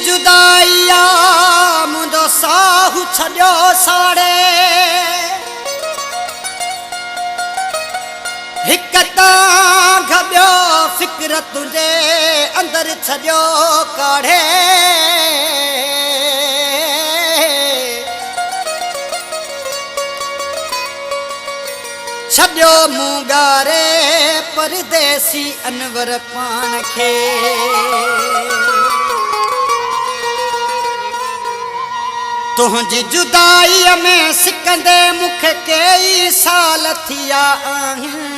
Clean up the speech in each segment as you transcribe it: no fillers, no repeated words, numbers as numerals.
जुदाईया मुंहिंजो साहु छॾियो साड़े हिक तां ॿियो फ़िक्र तुंहिंजे अंदरि छॾियो काढ़े छॾियो मूं ॻारे परदेसी अनवर पाण खे तुंहिंजी जुदाईअ में सिकंदे मूंखे कई साल थिया आहिनि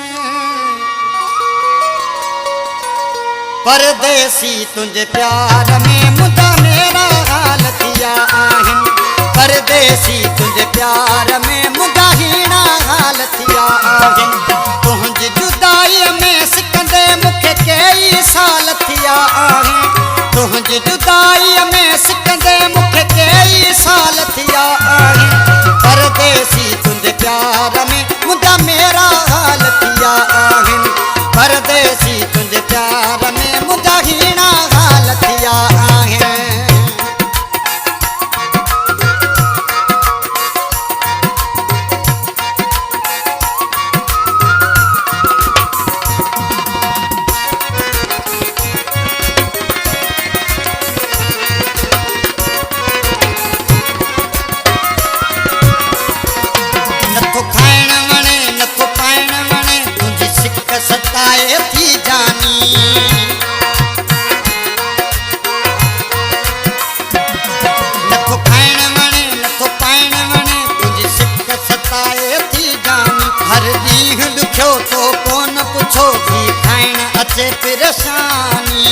परदेसी तुंहिंजे प्यार में मुंहिंजा मेरा हाल थिया आहिनि परदेसी तुंहिंजे प्यार में मुंहिंजा हीणा हाल थिया आहिनि तुंहिंजी जुदाईअ में सिकंदे मूंखे कई साल थिया आहिनि तुंहिंजी जुदाईअ में सिकंदे मूंखे कई साल थिया आहिनि परदेसी तुंहिंजे प्यार में मुंहिंजा मेरा हाल थिया आहिनि परदेसी तुंहिंजे प्यार में मुंहिंजा हीणा हाल थिया आहिनि नथो खाइण वणे नथो पाइण वणे तुंहिंजी सिक सताए थी जानी नथो खाइण वणे नथो पाइण वणे तुंहिंजी सिक सताए थी जानी हर ॾींहुं ॾुखियो तो कोन पुछो थी खाइण अचे परेशानी